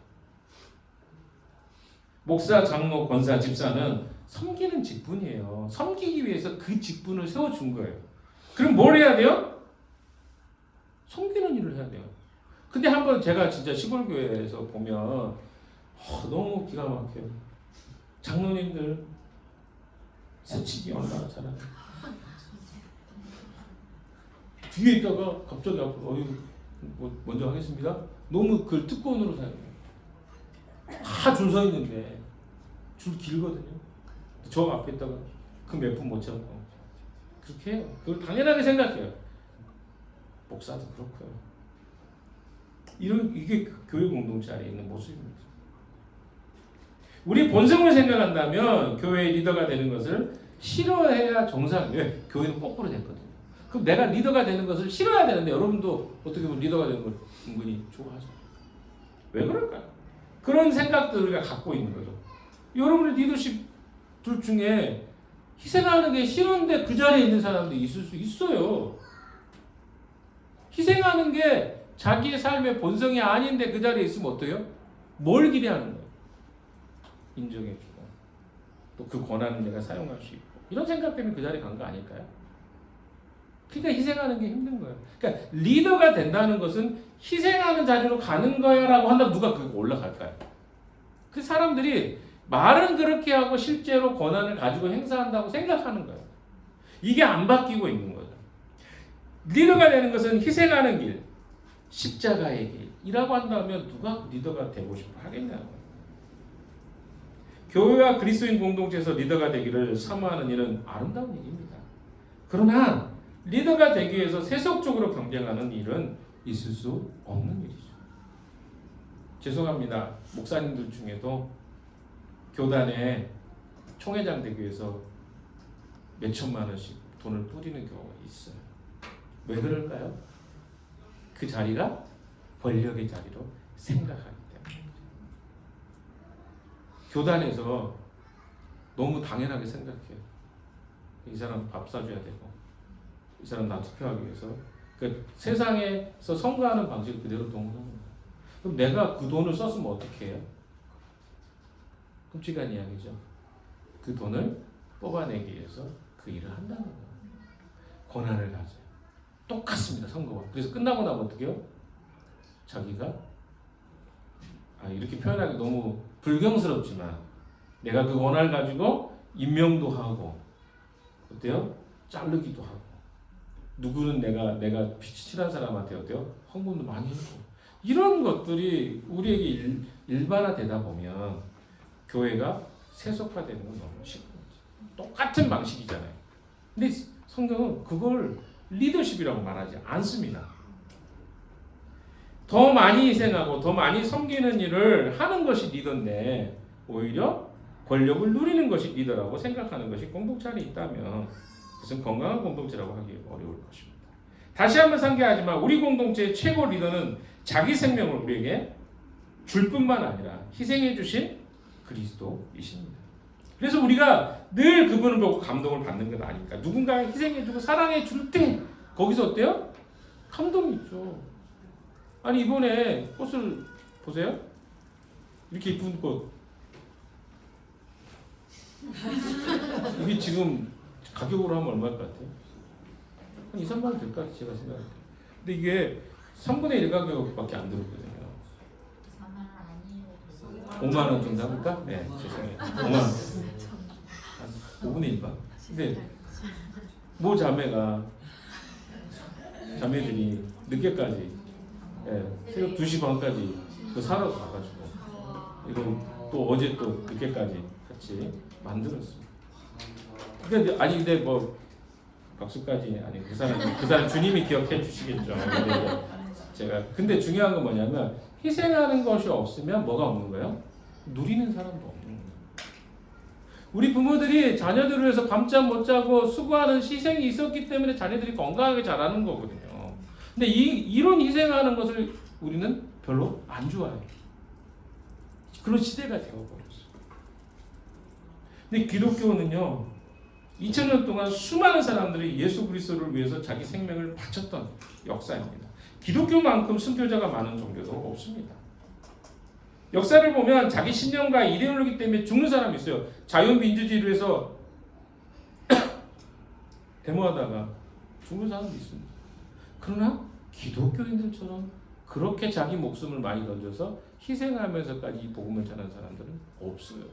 목사, 장로, 권사, 집사는 섬기는 직분이에요. 섬기기 위해서 그 직분을 세워준 거예요. 그럼 뭘 해야 돼요? 섬기는 일을 해야 돼요. 근데 한번 제가 진짜 시골 교회에서 보면 너무 기가 막혀요. 장로님들 새치기 얼마나 잘하요. 뒤에 있다가 갑자기 앞으로 먼저 하겠습니다. 너무 그걸 특권으로 사용해요. 다 줄 서 있는데 줄 길거든요. 저 앞에 있다가 그 몇 분 못 참고 그렇게 해요. 그걸 당연하게 생각해요. 목사도 그렇고요. 이게 교회 공동체 안에 있는 모습입니다. 우리 본성을 생각한다면 교회의 리더가 되는 것을 싫어해야 정상. 왜? 교회는 거꾸로 됐거든요. 그럼 내가 리더가 되는 것을 싫어야 되는데 여러분도 어떻게 보면 리더가 되는 걸 은근히 좋아하죠. 왜 그럴까요? 그런 생각들을 우리가 갖고 있는 거죠. 여러분의 리더십들 중에 희생하는 게 싫은데 그 자리에 있는 사람도 있을 수 있어요. 희생하는 게 자기의 삶의 본성이 아닌데 그 자리에 있으면 어때요? 뭘 기대하는 거예요? 인정해주고 또 그 권한을 내가 사용할 수 있고 이런 생각 때문에 그 자리에 간 거 아닐까요? 그러니까 희생하는 게 힘든 거예요. 그러니까 리더가 된다는 것은 희생하는 자리로 가는 거야라고 한다면 누가 그거 올라갈까요? 그 사람들이 말은 그렇게 하고 실제로 권한을 가지고 행사한다고 생각하는 거예요. 이게 안 바뀌고 있는 거죠. 리더가 되는 것은 희생하는 길, 십자가의 길이라고 한다면 누가 리더가 되고 싶어 하겠냐고. 교회와 그리스도인 공동체에서 리더가 되기를 사모하는 일은 아름다운 일입니다. 그러나 리더가 되기 위해서 세속적으로 경쟁하는 일은 있을 수 없는 일이죠. 죄송합니다. 목사님들 중에도 교단에 총회장 되기 위해서 몇 천만 원씩 돈을 뿌리는 경우가 있어요. 왜 그럴까요? 그 자리가 권력의 자리로 생각하기 때문에. 교단에서 너무 당연하게 생각해요. 이 사람 밥 사줘야 되고 이 사람 나 투표하기 위해서 그러니까 세상에서 선거하는 방식을 그대로 동원하는 거예요. 그럼 내가 그 돈을 썼으면 어떻게 해요? 끔찍한 이야기죠. 그 돈을 뽑아내기 위해서 그 일을 한다는 거예요. 권한을 가져요. 똑같습니다. 선거와. 그래서 끝나고 나면 어떻게 해요? 자기가 이렇게 표현하기 너무 불경스럽지만 내가 그 권한을 가지고 임명도 하고 어때요? 자르기도 하고 누구는 내가 피치칠한 사람한테 어때요? 헌금도 많이 해주고 이런 것들이 우리에게 일반화되다 보면 교회가 세속화되는 건 너무 쉽은 거죠. 똑같은 방식이잖아요. 근데 성경은 그걸 리더십이라고 말하지 않습니다. 더 많이 희생하고 더 많이 섬기는 일을 하는 것이 리더인데 오히려 권력을 누리는 것이 리더라고 생각하는 것이 공동체 안에 있다면 그것은 건강한 공동체라고 하기 어려울 것입니다. 다시 한번 상기하지만 우리 공동체의 최고 리더는 자기 생명을 우리에게 줄 뿐만 아니라 희생해 주신 그리스도이십니다. 그래서 우리가 늘 그분을 보고 감동을 받는 건 아닐까. 누군가 희생해주고 사랑해 줄 때 거기서 어때요? 감동이 있죠. 아니 이번에 꽃을 보세요. 이렇게 이쁜 꽃. 이게 지금 가격으로 하면 얼마일 것 같아요? 한 2, 3만 원 될 것 같아요. 제가 생각할 때. 근데 이게 3분의 1 가격밖에 안 들었거든요. 5만 원 정도 합니까? 네, 죄송해요. 5만 원. 5분의 1바. 근데 모 자매들이 늦게까지, 새벽 2시 반까지 그 사러 가가지고 이거 또 어제 또 늦게까지 같이 만들었습니다. 근데 뭐 박수까지 아니 그 사람 주님이 기억해 주시겠죠. 근데 중요한 건 뭐냐면 희생하는 것이 없으면 뭐가 없는 거예요? 누리는 사람도 없는 거예요. 우리 부모들이 자녀들을 위해서 밤잠 못 자고 수고하는 희생이 있었기 때문에 자녀들이 건강하게 자라는 거거든요. 근데 이런 희생하는 것을 우리는 별로 안 좋아해요. 그런 시대가 되어버렸어요. 근데 기독교는요, 2000년 동안 수많은 사람들이 예수 그리스도를 위해서 자기 생명을 바쳤던 역사입니다. 기독교만큼 순교자가 많은 종교도 없습니다. 역사를 보면 자기 신념과 이데올로기 때문에 죽는 사람이 있어요. 자유민주주의를 위해서 데모하다가 죽는 사람도 있습니다. 그러나 기독교인들처럼 그렇게 자기 목숨을 많이 던져서 희생하면서까지 이 복음을 전하는 사람들은 없어요.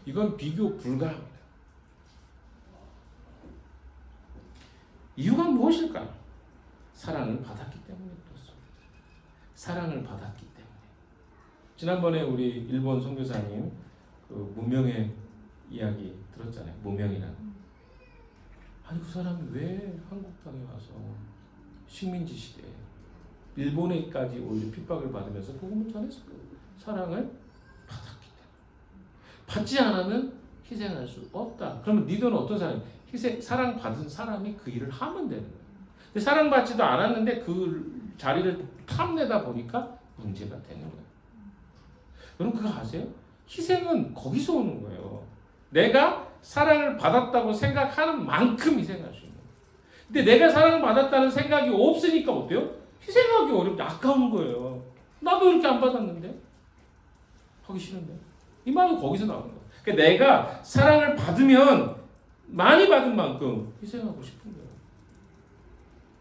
이건 비교 불가합니다. 이유가 무엇일까요? 사랑을 받았기 때문에 그렇습니다. 사랑을 받았기 때문에. 지난번에 우리 일본 선교사님 그 무명의 이야기 들었잖아요. 무명이라는. 아니 그 사람이 왜 한국 땅에 와서 식민지 시대에 일본에까지 오히려 핍박을 받으면서 복음을 전했을까요? 사랑을 받았기 때문에. 받지 않으면 희생할 수 없다. 그러면 니들은 어떤 사람이에요? 사랑 받은 사람이 그 일을 하면 되는 거예요. 근데 사랑받지도 않았는데 그 자리를 탐내다 보니까 문제가 되는 거예요. 여러분 그거 아세요? 희생은 거기서 오는 거예요. 내가 사랑을 받았다고 생각하는 만큼 희생할 수 있는 거예요. 근데 내가 사랑을 받았다는 생각이 없으니까 어때요? 희생하기 어렵다. 아까운 거예요. 나도 이렇게 안 받았는데 하기 싫은데 이 말이 거기서 나오는 거예요. 그러니까 내가 사랑을 받으면 많이 받은 만큼 희생하고 싶은 거예요.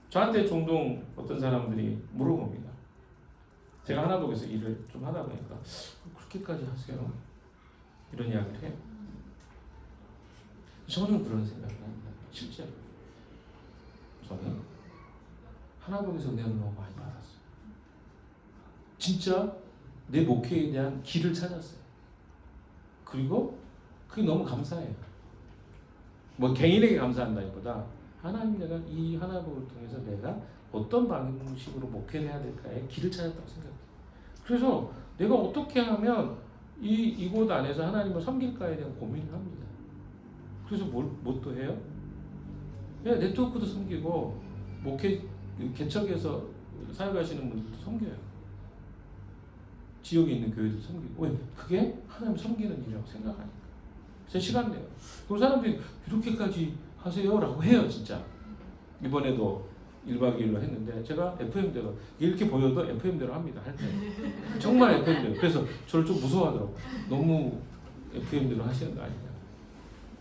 저한테 종종 어떤 사람들이 물어봅니다. 제가 하나복에서 일을 좀 하다 보니까 그렇게까지 하세요? 이런 이야기를 해요. 저는 그런 생각을 합니다. 실제로 저는 하나복에서 은혜를 너무 많이 받았어요. 진짜 내 목회에 대한 길을 찾았어요. 그리고 그게 너무 감사해요. 뭐 개인에게 감사한다기보다 하나님 내가 이 하나복을 통해서 내가 어떤 방식으로 목회를 해야 될까에 길을 찾았다고 생각해요. 그래서 내가 어떻게 하면 이곳 안에서 하나님을 섬길까에 대한 고민을 합니다. 그래서 뭘 또 해요? 네트워크도 섬기고 목회 개척에서 사역하시는 분들도 섬겨요. 지역에 있는 교회도 섬기고. 왜? 그게 하나님 섬기는 일이라고 생각하니까. 제 시간 내요. 그 사람들이 이렇게까지 하세요라고 해요, 진짜. 이번에도 1박 2일로 했는데 제가 FM대로 이렇게 보여도 FM대로 합니다. 할 때. 정말 FM대로. 그래서 저를 좀 무서워하더라고요. 너무 FM대로 하시는 거 아니냐.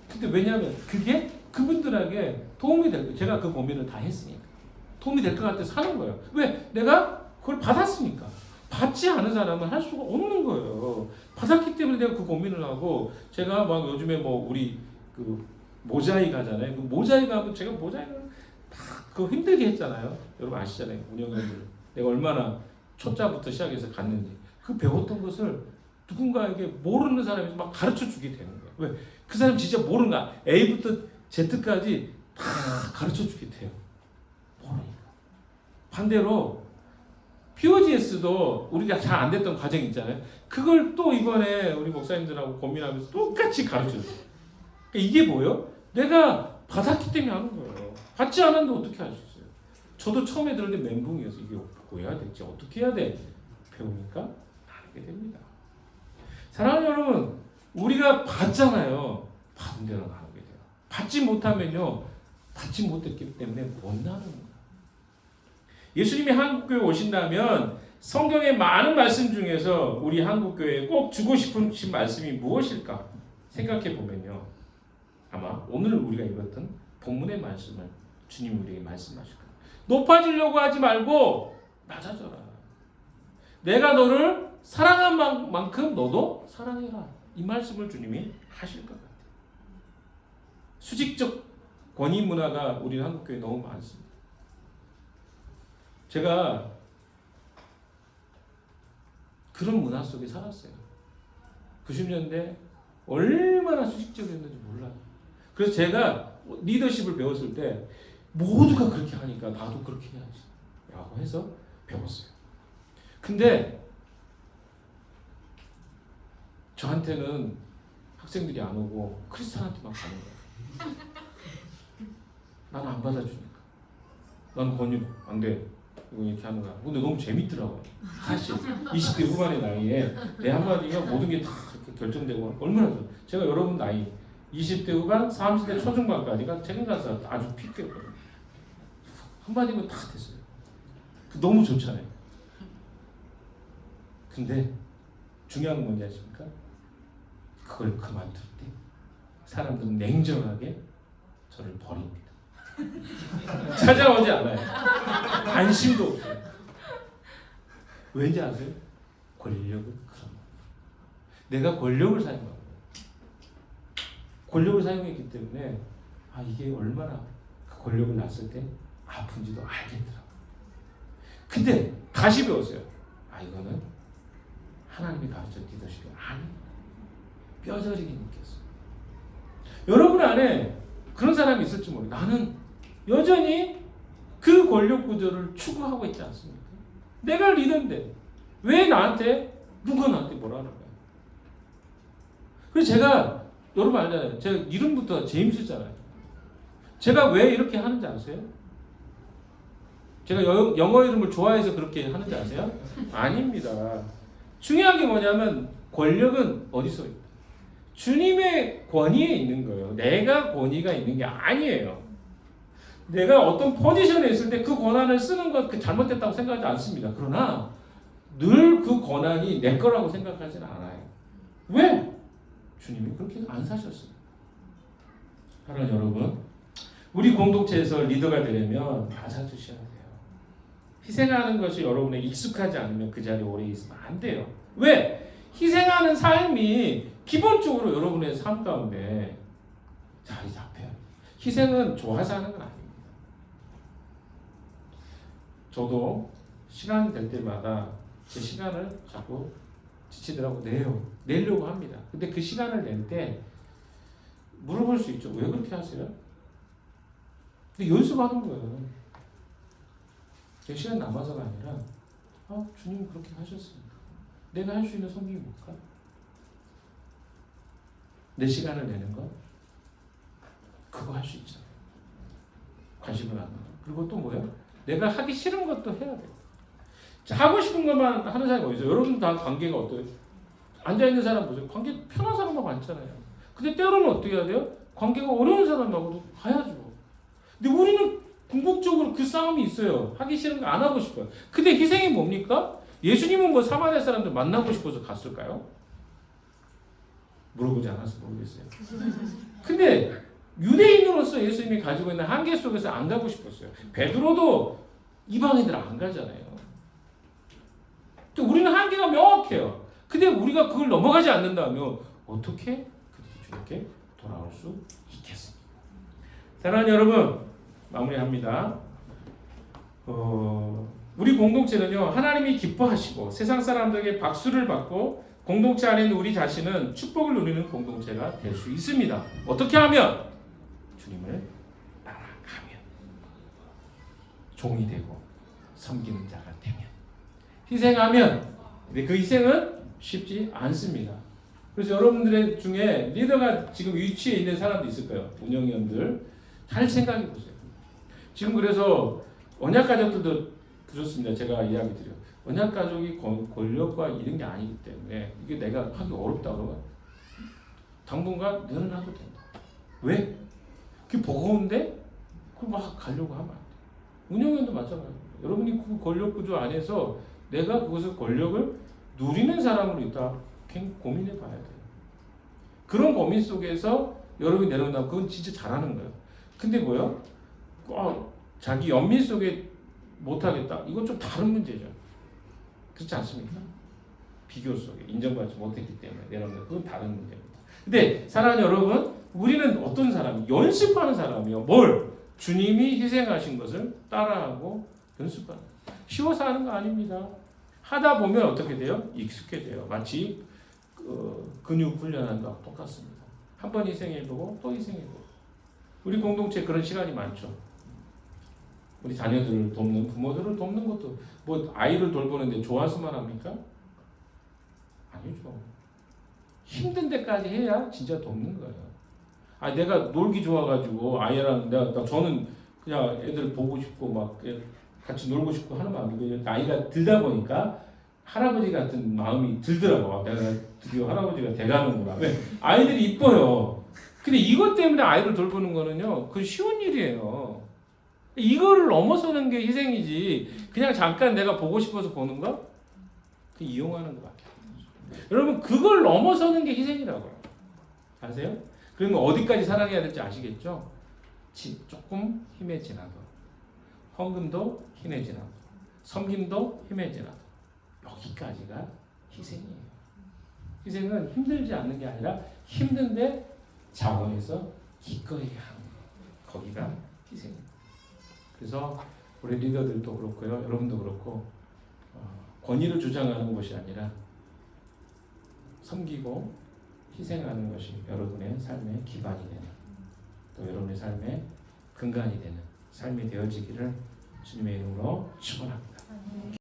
근데 왜냐하면 그게 그분들에게 도움이 될 거예요. 제가 그 고민을 다 했으니까. 도움이 될 것 같아서 하는 거예요. 왜? 내가 그걸 받았으니까. 받지 않은 사람은 할 수가 없는 거예요. 받았기 때문에 내가 그 고민을 하고, 제가 막 요즘에 뭐 우리 그 모자이크 하잖아요. 그 모자이크 하면 제가 모자이크를 그거 힘들게 했잖아요. 여러분 아시잖아요. 운영원들. 내가 얼마나 초짜부터 시작해서 갔는지. 그 배웠던 것을 누군가에게 모르는 사람이 막 가르쳐 주게 되는 거예요. 왜? 그 사람 진짜 모르는 거야. A부터 Z까지 다 가르쳐 주게 돼요. 모르니까. 반대로 POGS도 우리가 잘 안 됐던 과정이 있잖아요. 그걸 또 이번에 우리 목사님들하고 고민하면서 똑같이 가르쳐줘요. 그러니까 이게 뭐예요? 내가 받았기 때문에 하는 거예요. 받지 않았는데 어떻게 할 수 있어요? 저도 처음에 들을 때 멘붕이어서 이게 뭐 해야 될지 어떻게 해야 돼? 배우니까 다르게 됩니다. 사랑하는 여러분, 우리가 받잖아요. 받은 대로 나누게 돼요. 받지 못하면요, 받지 못했기 때문에 못 나누는 거예요. 예수님이 한국교회 오신다면 성경의 많은 말씀 중에서 우리 한국교회에 꼭 주고 싶으신 말씀이 무엇일까 생각해 보면요, 아마 오늘 우리가 읽었던 본문의 말씀을 주님이 우리에게 말씀하실 거예요. 높아지려고 하지 말고 낮아져라. 내가 너를 사랑한 만큼 너도 사랑해라. 이 말씀을 주님이 하실 것 같아요. 수직적 권위 문화가 우리 한국교회에 너무 많습니다. 제가 그런 문화 속에 살았어요. 90년대 얼마나 수직적이었는지 몰라요. 그래서 제가 리더십을 배웠을 때 모두가 그렇게 하니까 나도 그렇게 해야지 라고 해서 배웠어요. 근데 저한테는 학생들이 안 오고 크리스찬한테만 가는 거예요. 나는 안 받아주니까. 난 권유 안 돼. 이거 이렇게 하는 거야. 근데 너무 재밌더라고요. 사실 20대 후반의 나이에 내 한마디가 모든 게 다 이렇게 결정되고 얼마나 좋아. 제가 여러분 나이 20대 후반, 30대 초중반까지가 책임 가서 아주 피크였거든요. 한마디면 다 됐어요. 너무 좋잖아요. 근데 중요한 건 뭔지 아십니까? 그걸 그만둘 때 사람들은 냉정하게 저를 버립니다. 찾아오지 않아요. 관심도 없어요. 왠지 아세요? 권력은 그런 거예요. 내가 권력을 사용한 거예요. 권력을 사용했기 때문에 이게 얼마나 그 권력을 났을 때 아픈지도 알겠더라고요. 근데 다시 배웠어요. 이거는 하나님이 가르쳐 리더십이 아니에요. 뼈저리게 느꼈어요. 여러분 안에 그런 사람이 있을지 모르겠어요. 나는 여전히 그 권력 구조를 추구하고 있지 않습니까? 내가 리더인데 왜 누가 나한테 뭐라 하는 거야? 그래서 제가 여러분 알잖아요. 제가 이름부터 제임스잖아요. 제가 왜 이렇게 하는지 아세요? 제가 영어 이름을 좋아해서 그렇게 하는지 아세요? 아닙니다. 중요한 게 뭐냐면 권력은 어디서 있다? 주님의 권위에 있는 거예요. 내가 권위가 있는 게 아니에요. 내가 어떤 포지션에 있을 때 그 권한을 쓰는 것 잘못됐다고 생각하지 않습니다. 그러나 늘 그 권한이 내 거라고 생각하지는 않아요. 왜? 주님이 그렇게 안 사셨어요. 사랑하는 여러분, 우리 공동체에서 리더가 되려면 낮아주셔야 돼요. 희생하는 것이 여러분에 익숙하지 않으면 그 자리에 오래 있으면 안 돼요. 왜? 희생하는 삶이 기본적으로 여러분의 삶 가운데 자리 잡혀요. 희생은 좋아서 하는 건 아닙니다. 저도 시간이 될 때마다 제 시간을 자꾸 지치더라고 내려고 합니다. 근데 그 시간을 낼 때 물어볼 수 있죠. 왜 그렇게 하세요? 근데 연습하는 거예요. 제 시간 남아서가 아니라 주님 그렇게 하셨으니까 내가 할 수 있는 성경이 뭘까? 내 시간을 내는 거 그거 할 수 있잖아요. 관심을 안 가고. 그리고 또 뭐예요? 내가 하기 싫은 것도 해야 돼요. 하고 싶은 것만 하는 사람이 어디 있어요? 여러분 다 관계가 어때요? 앉아있는 사람 보세요. 관계 편한 사람하고 앉잖아요. 근데 때로는 어떻게 해야 돼요? 관계가 어려운 사람하고도 가야죠. 근데 우리는 궁극적으로 그 싸움이 있어요. 하기 싫은 거 안 하고 싶어요. 근데 희생이 뭡니까? 예수님은 뭐 사마리아 사람들 만나고 싶어서 갔을까요? 물어보지 않아서 모르겠어요. 근데 유대인으로서 예수님이 가지고 있는 한계 속에서 안 가고 싶었어요. 베드로도 이방인들 안 가잖아요. 또 우리는 한계가 명확해요. 근데 우리가 그걸 넘어가지 않는다면 어떻게 주님께 돌아올 수 있겠습니까? 사랑하는 여러분, 마무리합니다. 우리 공동체는요, 하나님이 기뻐하시고 세상 사람들에게 박수를 받고 공동체 안에 있는 우리 자신은 축복을 누리는 공동체가 될 수 있습니다. 어떻게 하면? 주님을 따라가면, 종이 되고 섬기는 자가 되면, 희생하면. 근데 그 희생은 쉽지 않습니다. 그래서 여러분들 중에 리더가 지금 위치에 있는 사람도 있을 거예요. 운영위원들 잘 생각해 보세요. 지금 그래서 언약가족들도 그렇습니다. 제가 이야기 드려요. 언약 가족이 권력과 이런 게 아니기 때문에 이게 내가 하기 어렵다 그러면 당분간 늘어나도 된다. 왜? 그게 버거운데 그걸 막 가려고 하면 안 돼. 운영위원도 마찬가지예요. 여러분이 그 권력 구조 안에서 내가 그것을 권력을 누리는 사람으로 있다. 굉장히 고민해 봐야 돼요. 그런 고민 속에서 여러분이 내려온다면 그건 진짜 잘하는 거예요. 근데 뭐야? 자기 연민 속에 못하겠다. 이건 좀 다른 문제죠. 그렇지 않습니까? 비교 속에 인정받지 못했기 때문에 내려오는 그건 다른 문제입니다. 근데 사랑하는 여러분, 우리는 어떤 사람이 연습하는 사람이요. 뭘? 주님이 희생하신 것을 따라하고 연습하는. 쉬워서 하는 거 아닙니다. 하다 보면 어떻게 돼요? 익숙해져요. 마치 근육 훈련하는 거하고 똑같습니다. 한 번 희생해보고 또 희생해보고. 우리 공동체에 그런 시간이 많죠. 우리 자녀들을 돕는 부모들을 돕는 것도 뭐 아이를 돌보는데 좋아서만 합니까? 아니죠. 힘든 데까지 해야 진짜 돕는 거예요. 내가 놀기 좋아가지고 아이랑 저는 그냥 애들 보고 싶고 막 같이 놀고 싶고 하는 마음이 나이가 들다 보니까 할아버지 같은 마음이 들더라고. 내가 드디어 할아버지가 돼가는구나. 왜? 아이들이 이뻐요. 근데 이것 때문에 아이를 돌보는 거는요, 그 쉬운 일이에요. 이거를 넘어서는 게 희생이지. 그냥 잠깐 내가 보고 싶어서 보는 거? 그 이용하는 거밖에. 여러분, 그걸 넘어서는 게 희생이라고요. 아세요? 그러면 어디까지 사랑해야 될지 아시겠죠? 조금 힘해지나도, 헌금도 힘해지나도, 섬김도 힘해지나도, 여기까지가 희생이에요. 희생은 힘들지 않는 게 아니라 힘든데 자원해서 기꺼이 하는 거. 거기가 희생입니다. 그래서 우리 리더들도 그렇고요, 여러분도 그렇고 권위를 주장하는 것이 아니라 섬기고 희생하는 것이 여러분의 삶의 기반이 되는, 또 여러분의 삶의 근간이 되는 삶이 되어지기를 주님의 이름으로 축원합니다.